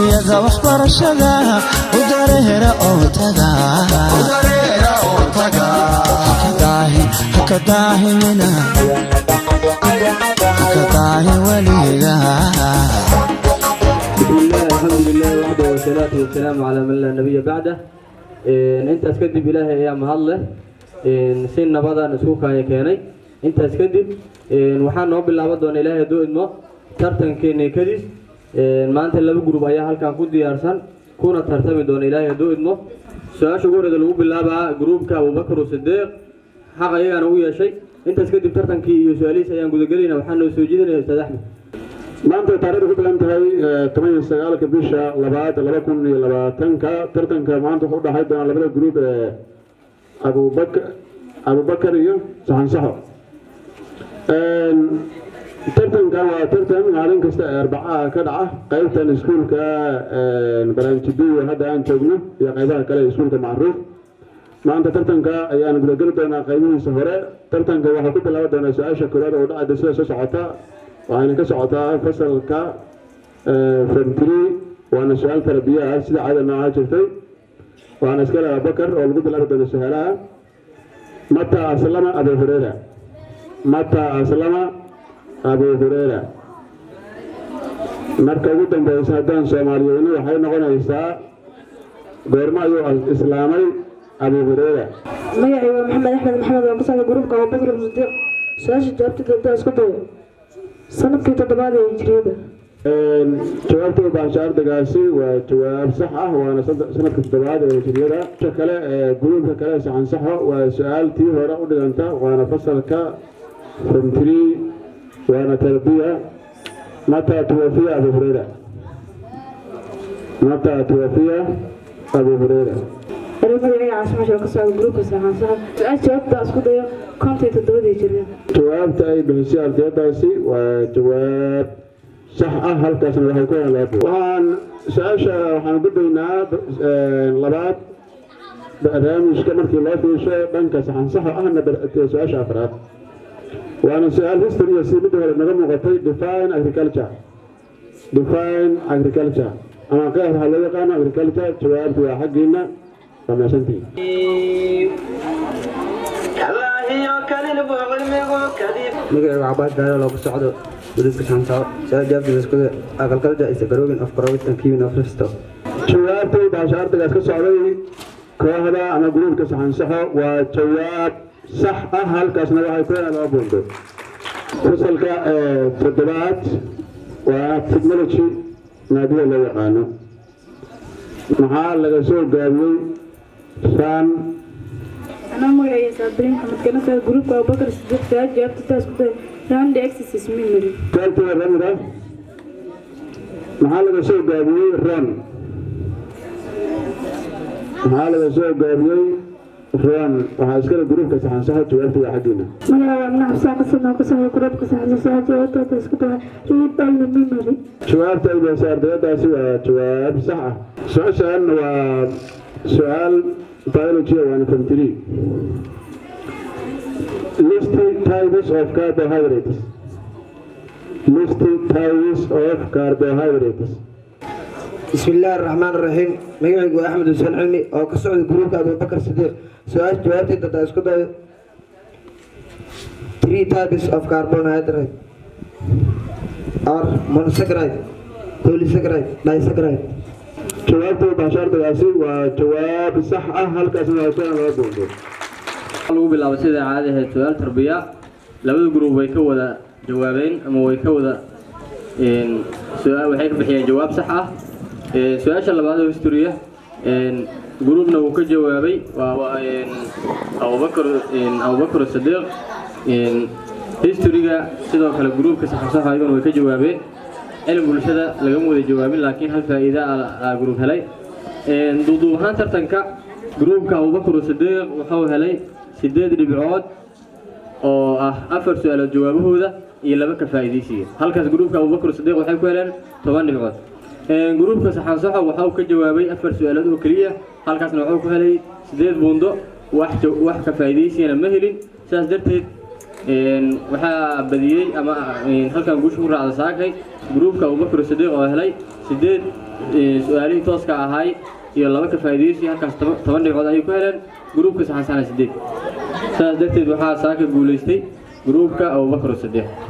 dugsiyada waxbarashada u dareera oo taga haka daahimina haka daahi waliga الحمد لله وحده والصلاة والسلام على من لا نبي بعده. أنت أسكدب إلهي يا مهله سن نبضة نسوقها يا كياني أنت أسكدب وحنا نوب الله بدون إلهي دو إدمه ترتن كيني كديس ما أنت اللي بجروب أيها هل كان كودي أرسل كونا ترتمي دون إلهي دو إدمه سؤال شو قولي دلوب بالله بقى جروب كأبو بكر والصديق حاجة إيه أنا ويا شيء أنت أسكدب ترتن كي يسألي سيان قد قلنا وحنا نسوجدنا يا أستاذ أحمد. maanta taariikhdu ku bilan tahay 19 bisha 2020 tartanka maanta wuxuu dhaxay doona labada group ee Abu Bakar iyo Saxan Saxo tartanka waa tartan maalin kasta Arbaca ka dhaca qaybtan iskuulka Baranjibiyo hadda aan joogno iyo qaybaha kale ee iskuulka Macruuf maanta tartanka ayaan gudageli doonaa qaybihiisa hore tartanka waxa ku bilaaban doona su'aasha koowaad oo dhacda sida soo socota وأنا كسعتها فصل فرنتري وأنا سؤال تربية سيدة عادة ما عاجبتي وأنا أسأل أبو بكر والقد الأرض نسهلها متى أسلم أبو هريرة متى أسلم أبو هريرة مركز قدام بإسهادان سوماليوني وحين نقول إساء غير ما يو الإسلامي أبو هريرة ميعي محمد أحمد محمد وقصة جروب أبو بكر الصديق سؤال جابت ضد أسكتوا sanadkii toddobaad ee hijriyada jawaabta baashaar dagaasi waa jawaab sax ah waana sanadkii toddobaad ee hijriyada kale guluubka kale saxan saxo waa su'aaltii hore u dhiganta waana fasalka فرنتري وانا تربية متى توفي أبو هريرة متى توفي أبو هريرة أنا عاصمة شوكسة جروب ساعة سؤال جواب أسكت كنت تدودي جري جواب تاي بهسيار تيتاسي وجواب صح هل كاسن waxay ku helaan waxaan su'aasha waxaan gudbaynaa labaad barnaamijka markii loo fiirsho dhanka saxan sax ahna su'aasha afraad waana su'aal history si mid hore naga muuqatay define agriculture ama qeexda loo yaqaan agriculture jawaabtu waa xaqiina فماشنتي مقعد عباد دايا لو كسعدو ودك شانتا ساجاب بسكو اقل كل جائزه جروبين اف كرويت تنكيبين اف ريستو جوابتي باشارتي اسكو سعودي كوهدا انا جروب كسحان صحو وجواب صح halkaasna waxay ku helaan laba buundo fasalka toddobaad waa technology naadiga loo yaqaano maxaa laga soo gaabiyey فان أنا مريء سابرين محمد كنا في جروب أبو بكر الصديق ساعات جابت تاسكت راند إكسس ميموري كانت الرمرة محل بسوق جابوي رن محل بسوق جابوي رن وهاسكر جروب كسحان صح جوابت يا حقنا مريء من حساب قصنا قصنا جروب كسحان ساعات جابت تاسكت ريب ميموري جوابت إذا صار ده جواب صح سؤال biology and chemistry. List types of carbohydrates. List types of carbohydrates. بسم الله الرحمن الرحيم مقعد أحمد حسين علمي أو كسعود جروب أبو بكر الصديق سؤال جوابتي تتأسكت 3 types of carbohydrates are monosaccharide, polysaccharide, disaccharide. جوابته باشارة الأسي وجواب صح halkaasna waa soo loo duubo lagu bilaabo sida caadiga ah su'aal tarbiya labada group way ka wada jawaabeen ama way ka wada su'aal waxay ka bixiyeen jawaab sax ah su'aasha labaad oo history groupna uu ka jawaabay waa Abu Bakr Sadiq historyga sidoo kale groupka sax ayaguna way ka jawaabeen علم bulshada laga wada jawaabin laakiin hal faa'iido group helay duuduuban tartanka groupka Abu Bakr Sadiq wuxuu helay 8 dhibcood oo ah 4 su'aalo jawaabahooda iyo 2 ka faa'iideysiga halkaas groupka Abu Bakr Sadiq waxay ku heleen 10 dhibcood groupka saxan sax wuxuu ka jawaabay 4 su'aalood oo kaliya halkaasna wuxuu ku helay 8 buundo wax ka faa'iideysiina ma helin saas darteed waxaa badiyey ama halkan guusha ku raacda saakay gruubka Abubakar Sidiiq oo helay 8 su'aalihii tooska ahay iyo 2 ka faa'iideysi halkaas 10 dhibcood ay ku heleen gruubka saxan 8 saas darteed waxaa saaka guuleystay gruubka Abubakar Sidiiq